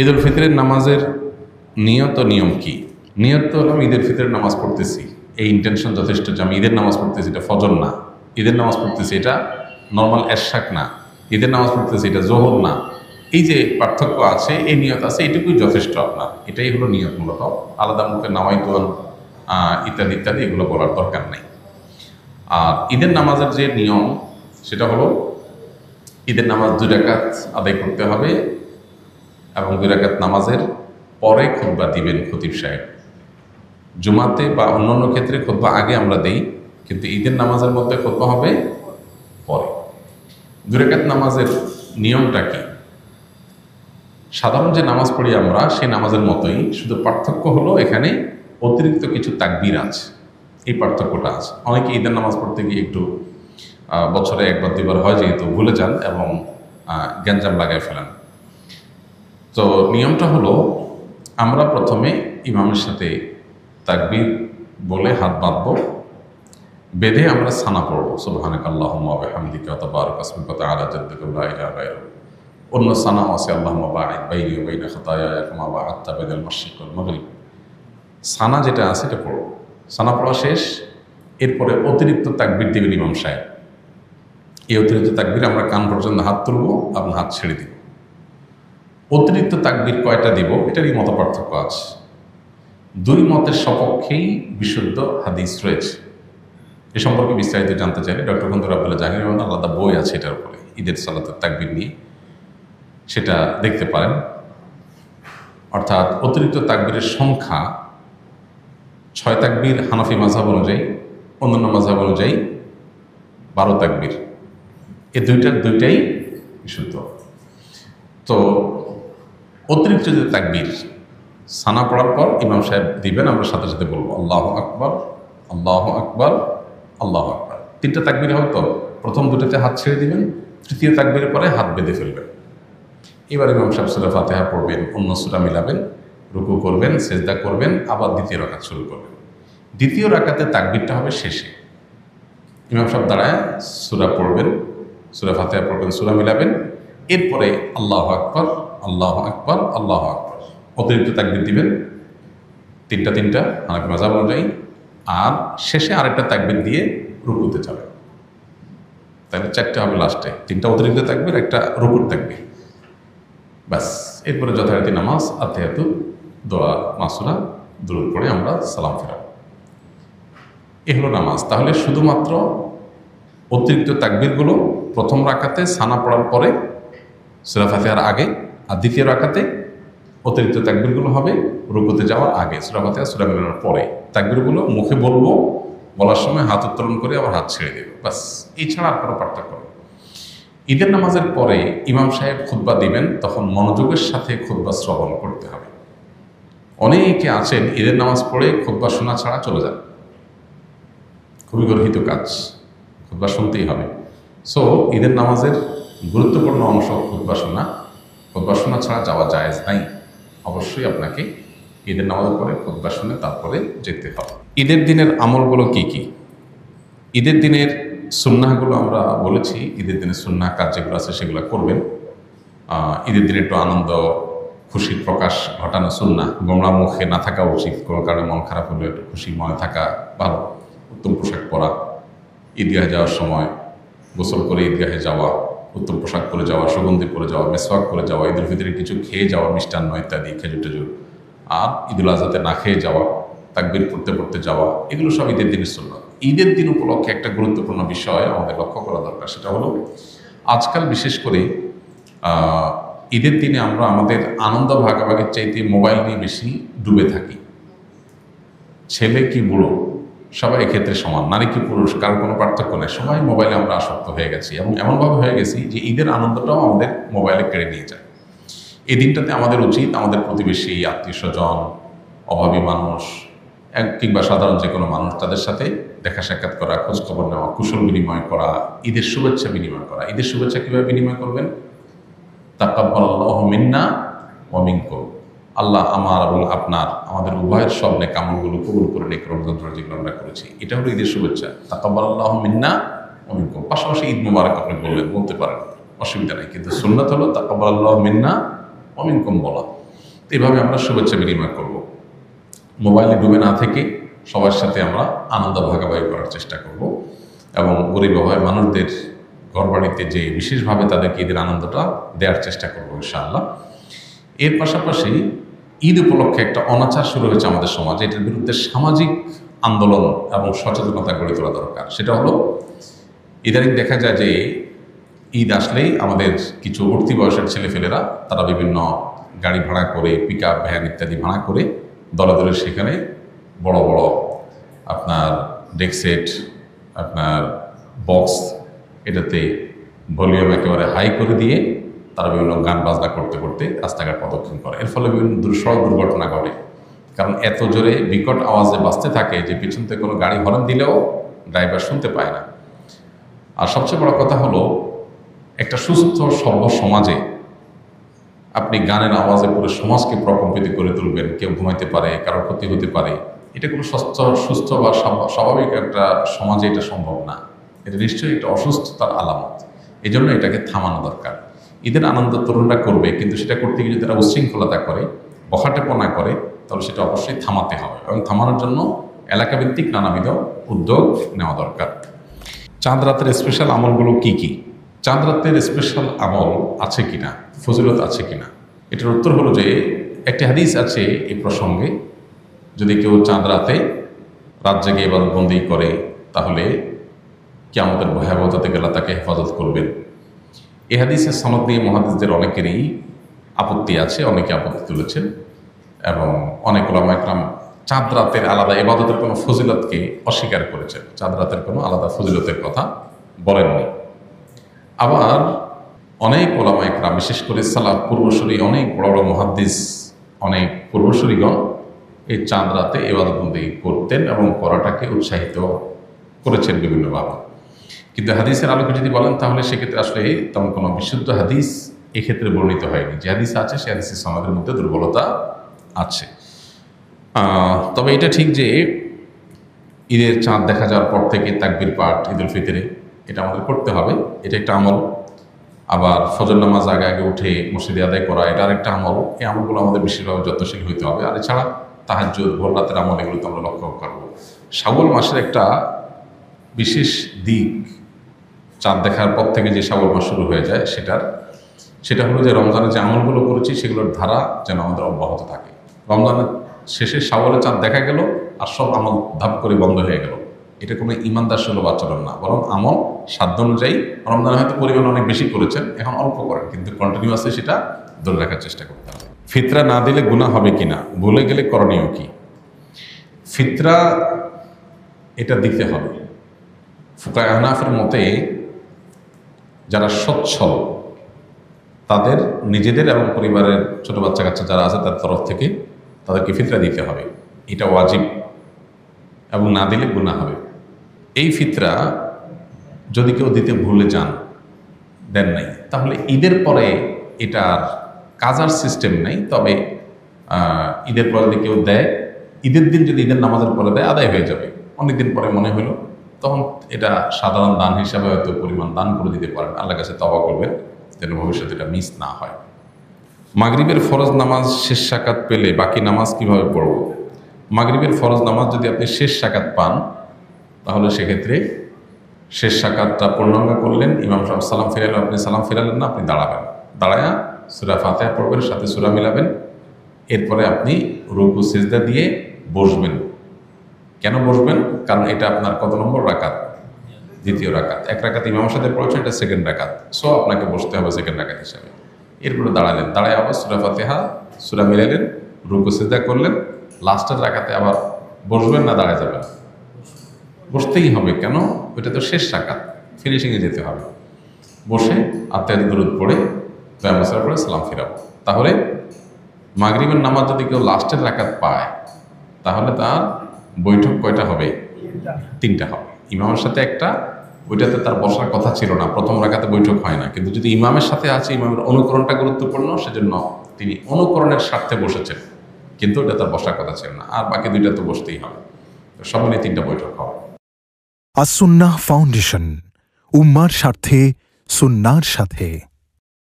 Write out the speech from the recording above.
ঈদ উল ফিতরের নামাজের নিয়ত ও নিয়ম কি? নিয়ত তো হলো আমি ঈদের ফিতরের নামাজ পড়তেছি, এই ইন্টেনশন যথেষ্ট যে আমি ঈদের নামাজ পড়তেছি, এটা ফজর না। ঈদের নামাজ পড়তেছি এটা নর্মাল এরশাক না। ঈদের নামাজ পড়তেছি এটা জোহর না। এই যে পার্থক্য আছে, এই নিয়ত আছে, এটুকুই যথেষ্ট আপনার। এটাই হলো নিয়ত। মূলত আলাদা মুখে নামাইতুন ইত্যাদি ইত্যাদি এগুলো বলার দরকার নেই। আর ঈদের নামাজের যে নিয়ম সেটা হলো ঈদের নামাজ 2 রাকাত আদায় করতে হবে এবং 2 রাকাত নামাজের পরে খুতবা দিবেন খতিব সাহেব। জুমাতে বা অন্যান্য ক্ষেত্রে খুতবা আগে আমরা দেই, কিন্তু ঈদের নামাজের মধ্যে খুতবা হবে পরে। 2 রাকাত নামাজের নিয়মটা কি? সাধারণ যে নামাজ পড়ি আমরা সেই নামাজের মতোই, শুধু পার্থক্য হলো এখানে অতিরিক্ত কিছু তাকবীর আছে, এই পার্থক্যটা আছে। অনেকে ঈদের নামাজ পড়তে গিয়ে একটু বছরে 1বার 2বার হয় যেহেতু ভুলে যান এবং গ্যাঞ্জাম লাগায় ফেলেন। তো নিয়মটা হলো আমরা প্রথমে ইমামের সাথে তাকবীর বলে হাত বাঁধব, বেঁধে আমরা সানা পড়ব, সুবহানাকাল্লাহুম্মা ওয়া বিহামদিকা ওয়া তাবারাকা ইসমুকা ওয়া তাআলা জাদ্দুকা লা ইলাহা গায়রুক। অন্য সানাও আছে, আল্লাহুম্মা বা'ইদ বাইনি ওয়া বাইনা খাতায়ায়া কামা বা'আদতা বাইনাল মাশরিক ওয়াল মাগরিব। সানা যেটা আছে এটা পড়ব। সানা পড়া শেষ, এরপরে অতিরিক্ত তাকবীর দিবেন ইমাম সাহেব। এই অতিরিক্ত তাকবীর আমরা কান পর্যন্ত হাত তুলব এবং হাত ছেড়ে দিব। অতিরিক্ত তাকবীর কয়টা দিব এটারই মত পার্থক্য আছে। 2 মতের সপক্ষেই বিশুদ্ধ হাদিস রয়েছে। এ সম্পর্কে বিস্তারিত জানতে চাইলে ডক্টর খন্দকার আব্দুল্লাহ জাহাঙ্গীর রহমান আলাদা বই আছে এটার উপরে, ঈদের সালাতের তাকবীর নিয়ে, সেটা দেখতে পারেন। অর্থাৎ অতিরিক্ত তাকবীরের সংখ্যা 6 তাকবীর হানাফি মাযহাব অনুযায়ী, অন্যান্য মাযহাব অনুযায়ী 12 তাকবীর। এই দুইটাই বিশুদ্ধ। তো অতিরিক্ত যে তাকবীর সানা পড়ার পর ইমাম সাহেব দিবেন, আমরা সাথে সাথে বলবো আল্লাহু আকবার, আল্লাহু আকবার, আল্লাহু আকবার। 3টা তাকবীর হবে তো প্রথম 2টাতে হাত ছেড়ে দিবেন, তৃতীয় তাকবীরের পরে হাত বেঁধে ফেলবেন। এবার ইমাম সাহেব সূরা ফাতিহা পড়বেন, অন্য সূরা মিলাবেন, রুকু করবেন, সেজদা করবেন, আবার দ্বিতীয় রাকাত শুরু করবেন। দ্বিতীয় রাকাতে তাকবীরটা হবে শেষে। ইমাম সাহেব দাঁড়ায় সূরা পড়বেন, সূরা ফাতিহা পড়বেন, সূরা মিলাবেন, এরপরে আল্লাহু আকবার, আল্লাহু আকবার, আল্লাহু আকবার, অতিরিক্ত তাকবীর দিবেন 3টা হানাফি মাযহাব অনুযায়ী, আর শেষে আরেকটা তাকবীর দিয়ে রুকুতে যাবেন। তাহলে 4টে হবে লাস্টে, 3টা অতিরিক্ত তাকবীর, একটা রুকুর তাকবীর, ব্যাস। এরপরে যথারীতি নামাজ, আতিহাতু, দোয়া, মাসুরা, দুরূদ পড়ে আমরা সালাম ফেরাবো। এ হলো নামাজ। তাহলে শুধুমাত্র অতিরিক্ত তাকবীরগুলো প্রথম রাকাতে সানা পড়ার পরে সূরা ফাতিহার আগে, আর দ্বিতীয় রাকাতে অতিরিক্ত তাকবীরগুলো হবে রুকুতে যাওয়ার আগে, সূরা ফাতিহা সূরা মিলানোর পরে। তাকবীরগুলো মুখে বলবো, বলার সময় হাত উত্তোলন করে আবার হাত ছেড়ে দেবো, বাস। এই ছাড়া আর কোনো পার্থক্য নেই। ঈদের নামাজের পরে ইমাম সাহেব খুতবা দিবেন, তখন মনোযোগের সাথে খুতবা শ্রবণ করতে হবে। অনেকে আছেন ঈদের নামাজ পড়ে খুতবা শোনা ছাড়া চলে যান, খুবই গর্হিত কাজ, খুতবা শুনতেই হবে। সো ঈদের নামাজের গুরুত্বপূর্ণ অংশ খুতবা শোনা। খুতবা শোনা ছাড়া যাওয়া জায়েজ নাই। অবশ্যই আপনাকে ঈদের নামাজের পরে খুতবা শুনে তারপরে যেতে হবে। ঈদের দিনের আমলগুলো কি কি? ঈদের দিনের সুন্নাহগুলো আমরা বলেছি। ঈদের দিনের সুন্নাহ কাজ যেগুলো আছে সেগুলো করবেন। ঈদের দিনে একটু আনন্দ খুশির প্রকাশ ঘটানো সুন্নাহ। গোমরা মুখে না থাকা উচিত, কোনো কারণে মন খারাপ হলে একটু খুশি মনে থাকা ভালো। উত্তম পোশাক পরা, ঈদগাহে যাওয়ার সময় গোসল করে ঈদগাহে যাওয়া, উত্তম পোশাক পরে যাওয়া, সুগন্ধি পরে যাওয়া, মেসওয়াক করে যাওয়া, ঈদের ভিতরে কিছু খেয়ে যাওয়া, মিষ্টান্ন ইত্যাদি, খেজুর টেজুর, আর ঈদুল আজহাতে না খেয়ে যাওয়া, তাকবীর পড়তে পড়তে যাওয়া, এগুলো সব ঈদের দিনের সুন্নাহ। ঈদের দিন উপলক্ষে একটা গুরুত্বপূর্ণ বিষয় আমাদের লক্ষ্য করা দরকার, সেটা হলো আজকাল বিশেষ করে ঈদের দিনে আমরা আমাদের আনন্দ ভাগাভাগির চাইতে মোবাইল নিয়ে বেশি ডুবে থাকি। ছেলে কি বুড়ো সবাই এক্ষেত্রে সমান, নারী কি পুরুষ কারোর কোনো পার্থক্য নেই, সবাই মোবাইলে আমরা আসক্ত হয়ে গেছি এবং এমনভাবে হয়ে গেছি যে ঈদের আনন্দটাও আমাদের মোবাইলে কেড়ে নিয়ে যায়। এই দিনটাতে আমাদের উচিত আমাদের প্রতিবেশী, আত্মীয় স্বজন, অভাবী মানুষ কিংবা সাধারণ যে কোনো মানুষ, তাদের সাথে দেখা সাক্ষাৎ করা, খোঁজখবর নেওয়া, কুশল বিনিময় করা, ঈদের শুভেচ্ছা বিনিময় করা। ঈদের শুভেচ্ছা কীভাবে বিনিময় করবেন? তাকাব্বালাল্লাহু মিন্না ওয়া মিনকুম, আল্লাহ আমার এবং আপনার, আমাদের উভয়ের সব নেক আমলগুলো কবুল করে নেক রমজান যেগুলো আমরা করেছি, এটা হলো ঈদের শুভেচ্ছা। তাকাব্বালাল্লাহু মিন্না ওয়া মিনকুম। পাশাপাশি ঈদ মুবারক আপনি বলতে পারেন, অসুবিধা নেই, কিন্তু সুন্নাত হলো তাকাব্বালাল্লাহু মিন্না ওয়া মিনকুম বলা। এভাবে আমরা শুভেচ্ছা বিনিময় করব। মোবাইলে ডুবে না থেকে সবার সাথে আমরা আনন্দ ভাগাভাগি করার চেষ্টা করব এবং গরিব অভাব মানুষদের ঘরবাড়িতে যে বিশেষভাবে তাদেরকে ঈদের আনন্দটা দেওয়ার চেষ্টা করবো ইনশাআল্লাহ। এর পাশাপাশি ঈদ উপলক্ষে একটা অনাচার শুরু হয়েছে আমাদের সমাজে, এটার বিরুদ্ধে সামাজিক আন্দোলন এবং সচেতনতা গড়ে তোলা দরকার। সেটা হলো ইদানিং দেখা যায় যে ঈদ আসলেই আমাদের কিছু উঠতি বয়সের ছেলেফেলেরা তারা বিভিন্ন গাড়ি ভাড়া করে, পিক আপ ভ্যান ইত্যাদি ভাড়া করে দলে দলে সেখানে বড় বড় আপনার ডেকসেট, আপনার বক্স, এটাতে ভলিউম একেবারে হাই করে দিয়ে তারা বিভিন্ন গান বাজনা করতে করতে রাস্তাঘাট প্রদক্ষিণ করে। এর ফলে বিভিন্ন সড়ক দুর্ঘটনা ঘটে, কারণ এত জোরে বিকট আওয়াজে বাজতে থাকে যে পিছন থেকে কোনো গাড়ি হর্ন দিলেও ড্রাইভার শুনতে পায় না। আর সবচেয়ে বড় কথা হলো, একটা সুস্থ সভ্য সমাজে আপনি গানের আওয়াজে পুরো সমাজকে প্রকম্পিত করে তুলবেন, কেউ ঘুমাইতে পারে, কারোর ক্ষতি হতে পারে, এটা কোনো সুস্থ বা স্বাভাবিক একটা সমাজে এটা সম্ভব না। এটা নিশ্চয়ই একটা অসুস্থতার আলামত। এই জন্য এটাকে থামানো দরকার। ঈদের আনন্দ তরুণরা করবে, কিন্তু সেটা করতে গিয়ে যদি তারা উচ্ছৃঙ্খলতা করে, বখাটেপনা করে, তাহলে সেটা অবশ্যই থামাতে হবে এবং থামানোর জন্য এলাকাভিত্তিক নানাবিধ উদ্যোগ নেওয়া দরকার। চাঁদ রাতের স্পেশাল আমলগুলো কি কি? চাঁদ রাতের স্পেশাল আমল আছে কিনা, ফজিলত আছে কিনা, এটার উত্তর হলো যে একটি হাদিস আছে এই প্রসঙ্গে। যদি কেউ চাঁদ রাতে রাত জেগে ইবাদতবন্দি করে, তাহলে কিয়ামতের ভয়াবহতা থেকে আল্লাহ তাকে হেফাজত করবেন। এই হাদিসের সনদ নিয়ে মুহাদ্দিসদের অনেকেরই আপত্তি আছে, অনেকে আপত্তি তুলেছেন এবং অনেক উলামা ইকরাম চাঁদ রাতের আলাদা ইবাদতের কোনো ফজিলতকে অস্বীকার করেছেন, চাঁদ রাতের কোনো আলাদা ফজিলতের কথা বলেননি। আবার অনেক উলামা ইকরাম, বিশেষ করে সালাফ পূর্বসূরি অনেক বড় বড় মুহাদ্দিস, অনেক পূর্বসূরিগণ এই চাঁদ রাতে ইবাদতবন্দি করতেন এবং করাটাকে উৎসাহিত করেছেন বিভিন্নভাবে। কিন্তু হাদিসের আলোকে যদি বলেন, তাহলে সেক্ষেত্রে আসলে তেমন কোনো বিশুদ্ধ হাদিস এক্ষেত্রে বর্ণিত হয়নি। যে হাদিস আছে সে হাদিসের সনদের মধ্যে দুর্বলতা আছে। তবে এটা ঠিক যে ঈদের চাঁদ দেখা যাওয়ার পর থেকে তাকবীর পাঠ ঈদুল ফিতরে এটা আমাদের করতে হবে, এটা একটা আমল। আবার ফজর নামাজ আগে আগে উঠে মসজিদে আদায় করা, এটা আরেকটা আমল। এই আমলগুলো আমাদের বিশেষভাবে যত্নশীল হইতে হবে। আর এছাড়া তাহাজ্জুদ, ভোর রাতের আমল, এগুলো তো আমরা লক্ষ্য করবো। শাওয়াল মাসের একটা বিশেষ দিক, চাঁদ দেখার পর থেকে যে শাওয়াল মাস শুরু হয়ে যায় সেটা হলো যে রমজানের যে আমলগুলো করেছি সেগুলোর ধারা যেন আমাদের অব্যাহত থাকে। রমজানের শেষে শাওয়ালে চাঁদ দেখা গেল আর সব আমল ধাপ করে বন্ধ হয়ে গেল, এটা কোনো ইমানদার সুলভ আচরণ না। বরং আমল সাধ্য অনুযায়ী, রমজানে হয়তো পরিমাণ অনেক বেশি করেছেন, এখন অল্প করেন, কিন্তু কন্টিনিউয়াসলি সেটা ধরে রাখার চেষ্টা করতে হবে। ফিতরা না দিলে গুনাহ হবে কিনা, ভুলে গেলে করণীয় কি? ফিতরা এটা দিতে হবে। ফুকায়ে আহনাফের মতে যারা সচ্ছল, তাদের নিজেদের এবং পরিবারের ছোট বাচ্চা কাচ্চা যারা আছে তার তরফ থেকে তাদেরকে ফিতরা দিতে হবে, এটা ওয়াজিব, এবং না দিলে গুনাহ হবে। এই ফিতরা যদি কেউ দিতে ভুলে যান, দেন নাই, তাহলে ঈদের পরে এটার কাজার সিস্টেম নেই। তবে ঈদের পরে যদি কেউ দেয়, ঈদের দিন যদি ঈদের নামাজের পরে দেয়, আদায় হয়ে যাবে। অনেকদিন পরে মনে হলো, তখন এটা সাধারণ দান হিসাবে হয়তো পরিমাণ দান করে দিতে পারেন, আল্লাহর কাছে তওবা করবেন যেন ভবিষ্যতে এটা মিস না হয়। মাগরিবের ফরজ নামাজ শেষ সাকাত পেলে বাকি নামাজ কিভাবে পড়ব? মাগরিবের ফরজ নামাজ যদি আপনি শেষ সাকাত পান, তাহলে সেক্ষেত্রে শেষ সাকাতটা পূর্ণাঙ্গ করলেন, ইমাম সাহেব সালাম ফিরালেন, আপনি সালাম ফিরালেন না, আপনি দাঁড়াবেন, দাঁড়ায়া সূরা ফাতিহা পড়বেন, সাথে সূরা মিলাবেন। এরপরে আপনি রুকু সিজদা দিয়ে বসবেন। কেন বসবেন? কারণ এটা আপনার কত নম্বর রাকাত? দ্বিতীয় রাকাত। এক রাকাত ইমামের সাথে পড়েছেন, এটা সেকেন্ড রাকাত, সো আপনাকে বসতে হবে সেকেন্ড রাকাত হিসাবে। এরপরে দাঁড়ালেন, দাঁড়ায় আবার সূরা ফাতিহা সূরা মিলালেন, রুকু সিজদা করলেন, লাস্টের রাকাতে আবার বসবেন না দাঁড়ায় যাবেন? বসতেই হবে। কেন? ওইটা তো শেষ রাকাত, ফিনিশিংয়ে যেতে হবে। বসে আত্মায়াত দুরূদ পড়ে দোয়া পড়ে সালাম ফিরাবো। তাহলে মাগরিবের নামাজ যদি কেউ লাস্টের রাকাত পায়, তাহলে তার বৈঠক কয়টা হবে? 3টা হবে। ইমামের সাথে একটা, ওইটাতে তার বসার কথা ছিল না, প্রথম রাকাতে বৈঠক হয় না। কিন্তু যদি ইমামের সাথে আছে, ইমামের অনুকরণটা গুরুত্বপূর্ণ, সেজন্য তিনি অনুকরণের স্বার্থে বসেছেন, কিন্তু ওটা তার বসার কথা ছিল না। আর বাকি 2টা তো বসতেই হবে। সব মিলিয়ে 3টা বৈঠক হবে। আস-সুন্নাহ ফাউন্ডেশন, উম্মার স্বার্থে সুন্নাহর সাথে।